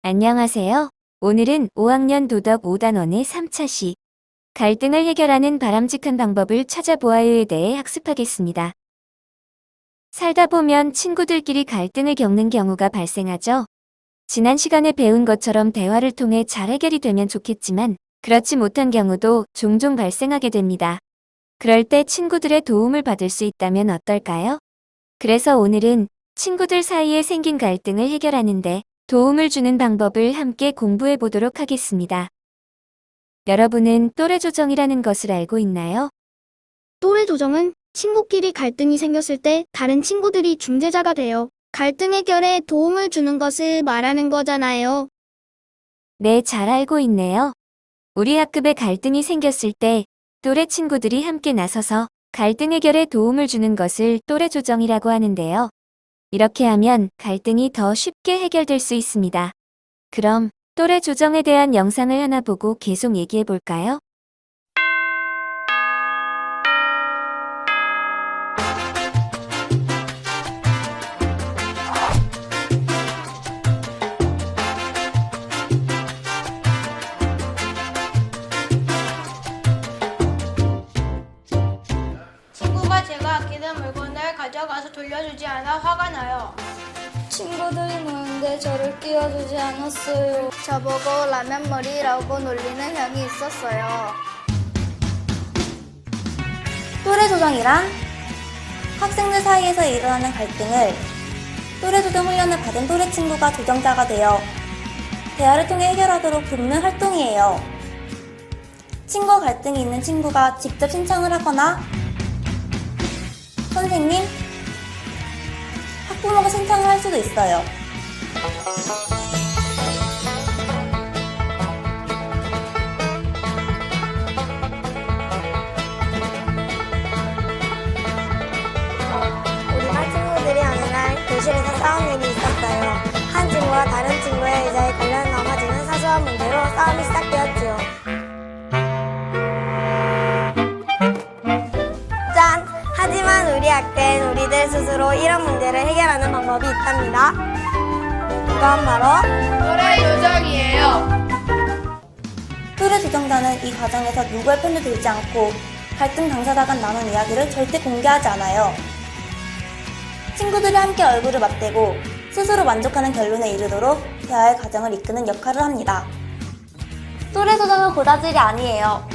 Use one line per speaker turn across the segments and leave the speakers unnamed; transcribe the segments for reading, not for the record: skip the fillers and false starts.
안녕하세요. 오늘은 5학년 도덕 5단원의 3차 시 갈등을 해결하는 바람직한 방법을 찾아보아요에 대해 학습하겠습니다. 살다 보면 친구들끼리 갈등을 겪는 경우가 발생하죠. 지난 시간에 배운 것처럼 대화를 통해 잘 해결이 되면 좋겠지만 그렇지 못한 경우도 종종 발생하게 됩니다. 그럴 때 친구들의 도움을 받을 수 있다면 어떨까요? 그래서 오늘은 친구들 사이에 생긴 갈등을 해결하는데 도움을 주는 방법을 함께 공부해 보도록 하겠습니다. 여러분은 또래 조정이라는 것을 알고 있나요?
또래 조정은 친구끼리 갈등이 생겼을 때 다른 친구들이 중재자가 되어 갈등 해결에 도움을 주는 것을 말하는 거잖아요.
네, 잘 알고 있네요. 우리 학급에 갈등이 생겼을 때 또래 친구들이 함께 나서서 갈등 해결에 도움을 주는 것을 또래 조정이라고 하는데요. 이렇게 하면 갈등이 더 쉽게 해결될 수 있습니다. 그럼 또래 조정에 대한 영상을 하나 보고 계속 얘기해 볼까요?
친구가 제가 아끼는 물건을 가져가서 돌려주지 않아 화가 나요.
친구들이 노는데 저를 끼워주지 않았어요.
저보고 라면머리라고 놀리는 형이 있었어요.
또래 조정이란 학생들 사이에서 일어나는 갈등을 또래 조정 훈련을 받은 또래 친구가 조정자가 되어 대화를 통해 해결하도록 돕는 활동이에요. 친구와 갈등이 있는 친구가 직접 신청을 하거나 선생님, 학부모가 신청을 할 수도 있어요.
우리 반 친구들이 어느 날 교실에서 싸운 일이 있었어요. 한 친구와 다른 친구의 의자에 걸려 넘어지는 사소한 문제로 싸움이 시작되었지요. 짠! 하지만 우리 학교엔 우리들 스스로 이런 문제를 해결하는 방법이 있답니다. 그건 바로
또래 요정이에요.
또래 조정자는 이 과정에서 누구의 편도 들지 않고 갈등 당사자 간 나눈 이야기를 절대 공개하지 않아요. 친구들이 함께 얼굴을 맞대고 스스로 만족하는 결론에 이르도록 대화의 과정을 이끄는 역할을 합니다. 또래 조정은 고다질이 아니에요.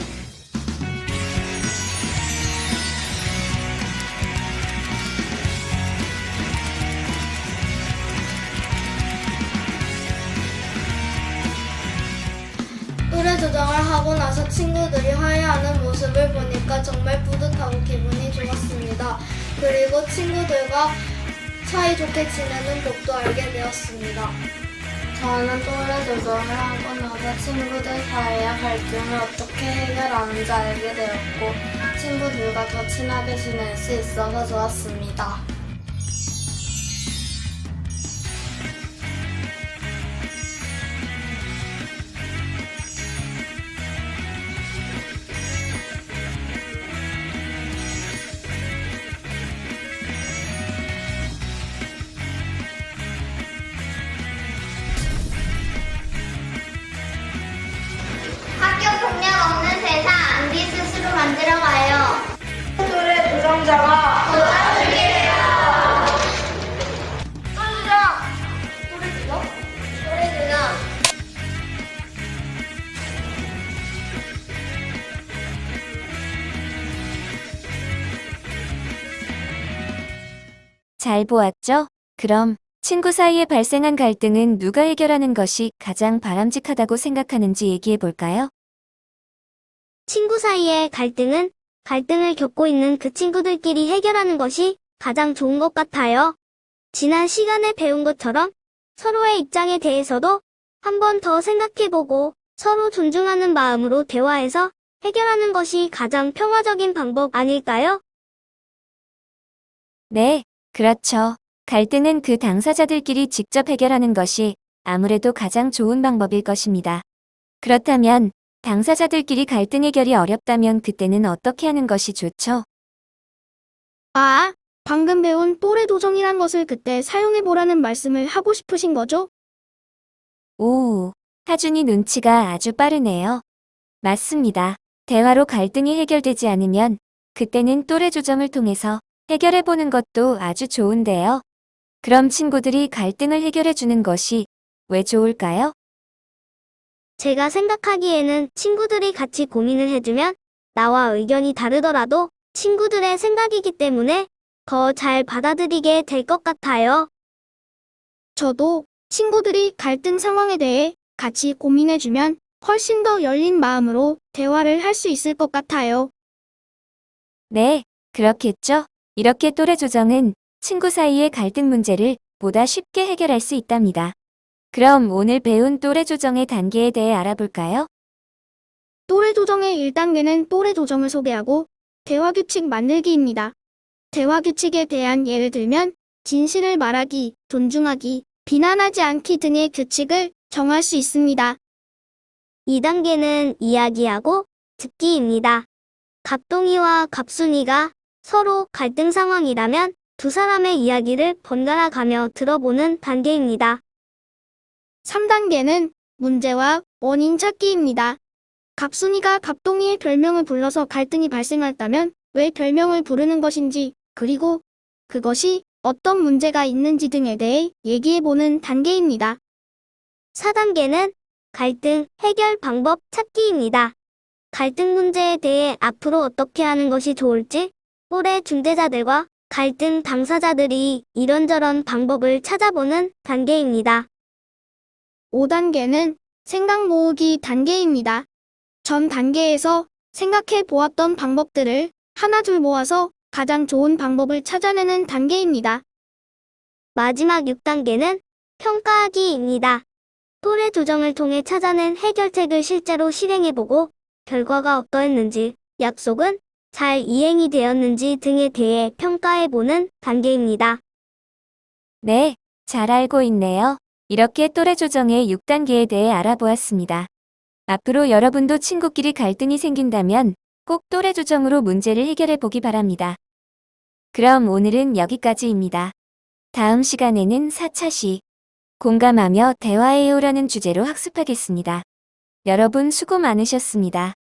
또래 조정을 하고 나서 친구들이 화해하는 모습을 보니까 정말 뿌듯하고 기분이 좋았습니다. 그리고 친구들과 사이좋게 지내는 법도 알게 되었습니다. 저는 또래 조정을 하고 나서 친구들 사이의 갈등을 어떻게 해결하는지 알게 되었고 친구들과 더 친하게 지낼 수 있어서 좋았습니다.
학교 폭력 없는 세상 우리 스스로 만들어가요.
또래 조정자가
또래 조정.
잘 보았죠? 그럼 친구 사이에 발생한 갈등은 누가 해결하는 것이 가장 바람직하다고 생각하는지 얘기해 볼까요?
친구 사이의 갈등은 갈등을 겪고 있는 그 친구들끼리 해결하는 것이 가장 좋은 것 같아요. 지난 시간에 배운 것처럼 서로의 입장에 대해서도 한 번 더 생각해보고 서로 존중하는 마음으로 대화해서 해결하는 것이 가장 평화적인 방법 아닐까요?
네, 그렇죠. 갈등은 그 당사자들끼리 직접 해결하는 것이 아무래도 가장 좋은 방법일 것입니다. 그렇다면 당사자들끼리 갈등 해결이 어렵다면 그때는 어떻게 하는 것이 좋죠?
방금 배운 또래 조정이란 것을 그때 사용해보라는 말씀을 하고 싶으신 거죠?
오, 하준이 눈치가 아주 빠르네요. 맞습니다. 대화로 갈등이 해결되지 않으면 그때는 또래 조정을 통해서 해결해보는 것도 아주 좋은데요. 그럼 친구들이 갈등을 해결해주는 것이 왜 좋을까요?
제가 생각하기에는 친구들이 같이 고민을 해주면 나와 의견이 다르더라도 친구들의 생각이기 때문에 더 잘 받아들이게 될 것 같아요.
저도 친구들이 갈등 상황에 대해 같이 고민해주면 훨씬 더 열린 마음으로 대화를 할 수 있을 것 같아요.
네, 그렇겠죠. 이렇게 또래 조정은 친구 사이의 갈등 문제를 보다 쉽게 해결할 수 있답니다. 그럼 오늘 배운 또래 조정의 단계에 대해 알아볼까요?
또래 조정의 1단계는 또래 조정을 소개하고 대화 규칙 만들기입니다. 대화 규칙에 대한 예를 들면 진실을 말하기, 존중하기, 비난하지 않기 등의 규칙을 정할 수 있습니다.
2단계는 이야기하고 듣기입니다. 갑동이와 갑순이가 서로 갈등 상황이라면 두 사람의 이야기를 번갈아 가며 들어보는 단계입니다.
3단계는 문제와 원인 찾기입니다. 갑순이가 갑동이의 별명을 불러서 갈등이 발생했다면 왜 별명을 부르는 것인지, 그리고 그것이 어떤 문제가 있는지 등에 대해 얘기해보는 단계입니다.
4단계는 갈등 해결 방법 찾기입니다. 갈등 문제에 대해 앞으로 어떻게 하는 것이 좋을지 또래 중재자들과 갈등 당사자들이 이런저런 방법을 찾아보는 단계입니다.
5단계는 생각 모으기 단계입니다. 전 단계에서 생각해 보았던 방법들을 하나둘 모아서 가장 좋은 방법을 찾아내는 단계입니다.
마지막 6단계는 평가하기입니다. 또래 조정을 통해 찾아낸 해결책을 실제로 실행해보고 결과가 어떠했는지, 약속은 잘 이행이 되었는지 등에 대해 평가해보는 단계입니다.
네, 잘 알고 있네요. 이렇게 또래 조정의 6단계에 대해 알아보았습니다. 앞으로 여러분도 친구끼리 갈등이 생긴다면 꼭 또래 조정으로 문제를 해결해 보기 바랍니다. 그럼 오늘은 여기까지입니다. 다음 시간에는 4차 시 공감하며 대화해요라는 주제로 학습하겠습니다. 여러분 수고 많으셨습니다.